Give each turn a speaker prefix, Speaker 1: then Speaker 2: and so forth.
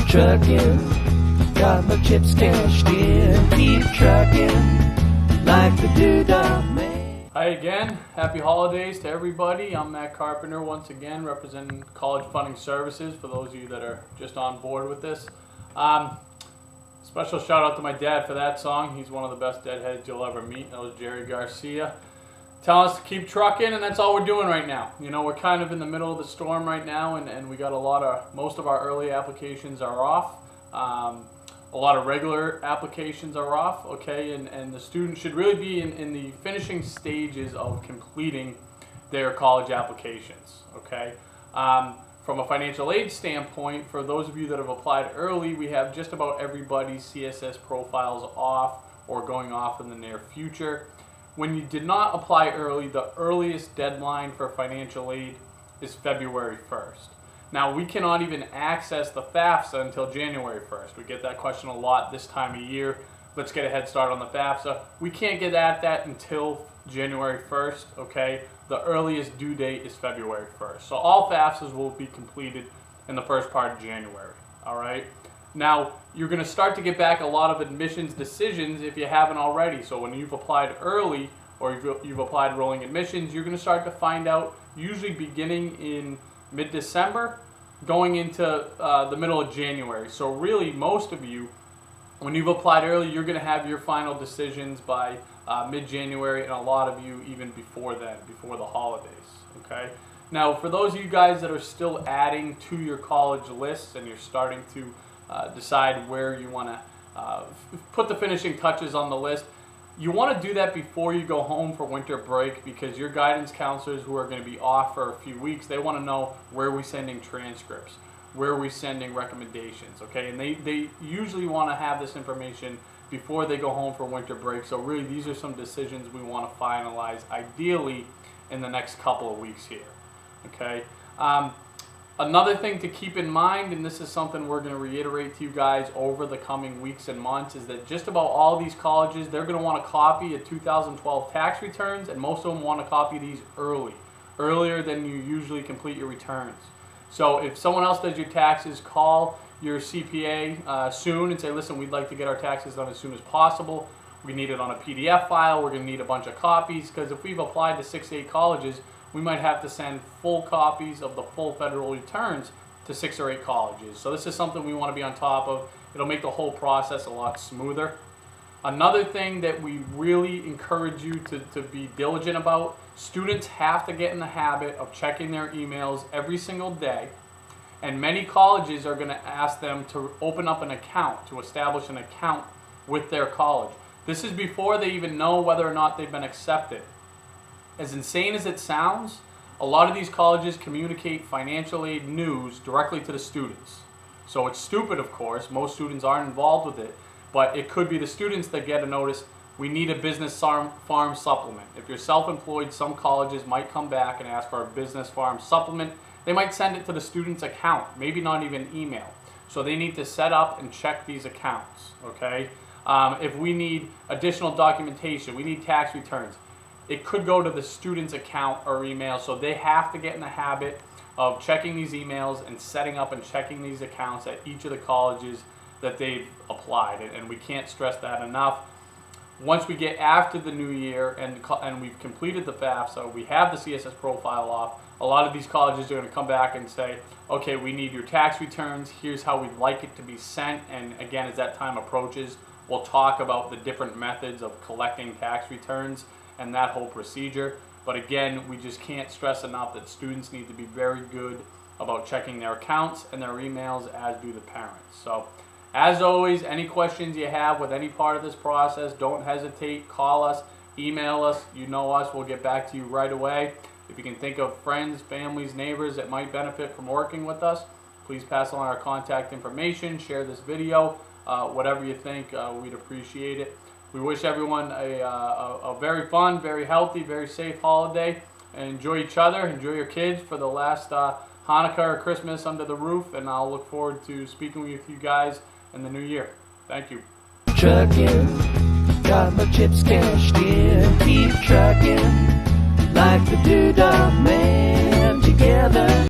Speaker 1: trucking, got my chips cashed in. Keep trucking, like the Doodah Man.
Speaker 2: Hi again, happy holidays to everybody. I'm Matt Carpenter once again, representing College Funding Services for those of you that are just on board with this. Special shout out to my dad for that song. He's one of the best deadheads you'll ever meet. That was Jerry Garcia. Telling us to keep trucking, and that's all we're doing right now. You know, we're kind of in the middle of the storm right now, and we got most of our early applications are off. A lot of regular applications are off, okay, and the students should really be in the finishing stages of completing their college applications, okay. From a financial aid standpoint, for those of you that have applied early, we have just about everybody's CSS profiles off or going off in the near future. When you did not apply early, the earliest deadline for financial aid is February 1st. Now, we cannot even access the FAFSA until January 1st. We get that question a lot this time of year. Let's get a head start on the FAFSA. We can't get at that until January 1st, okay? The earliest due date is February 1st. So all FAFSAs will be completed in the first part of January, all right? Now, you're going to start to get back a lot of admissions decisions if you haven't already. So when you've applied early or you've applied rolling admissions, you're going to start to find out usually beginning in mid-December going into the middle of January. So really, most of you, when you've applied early, you're going to have your final decisions by mid-January, and a lot of you even before then, before the holidays, okay? Now, for those of you guys that are still adding to your college lists and you're starting to decide where you want to put the finishing touches on the list, you want to do that before you go home for winter break, because your guidance counselors who are going to be off for a few weeks, they want to know where we're sending transcripts, where we're sending recommendations, okay? And they usually want to have this information before they go home for winter break. So really, these are some decisions we want to finalize ideally in the next couple of weeks here, okay? Another thing to keep in mind, and this is something we're going to reiterate to you guys over the coming weeks and months, is that just about all these colleges, they're going to want a copy of 2012 tax returns, and most of them want to copy these earlier than you usually complete your returns. So if someone else does your taxes, call your CPA soon and say, listen, we'd like to get our taxes done as soon as possible. We need it on a PDF file. We're going to need a bunch of copies, because if we've applied to 6 to 8 colleges, we might have to send full copies of the full federal returns to 6 or 8 colleges. So this is something we want to be on top of. It'll make the whole process a lot smoother. Another thing that we really encourage you to be diligent about, students have to get in the habit of checking their emails every single day. And many colleges are going to ask them to open up an account, to establish an account with their college. This is before they even know whether or not they've been accepted. As insane as it sounds, a lot of these colleges communicate financial aid news directly to the students. So it's stupid, of course. Most students aren't involved with it, but it could be the students that get a notice, we need a business farm supplement. If you're self-employed, some colleges might come back and ask for a business farm supplement. They might send it to the student's account, maybe not even email. So they need to set up and check these accounts, okay? If we need additional documentation, we need tax returns, it could go to the student's account or email. So they have to get in the habit of checking these emails and setting up and checking these accounts at each of the colleges that they've applied. And we can't stress that enough. Once we get after the new year and we've completed the FAFSA, we have the CSS profile off, a lot of these colleges are going to come back and say, okay, we need your tax returns, here's how we'd like it to be sent. And again, as that time approaches, we'll talk about the different methods of collecting tax returns and that whole procedure. But again, we just can't stress enough that students need to be very good about checking their accounts and their emails, as do the parents. So as always, any questions you have with any part of this process, don't hesitate, call us, email us, you know us, we'll get back to you right away. If you can think of friends, families, neighbors that might benefit from working with us, please pass along our contact information, share this video, whatever you think, we'd appreciate it. We wish everyone a very fun, very healthy, very safe holiday. And enjoy each other, enjoy your kids for the last Hanukkah or Christmas under the roof. And I'll look forward to speaking with you guys in the new year. Thank you.
Speaker 1: Trucking, got my chips cashed in. Keep trucking, like the Doodah Man together.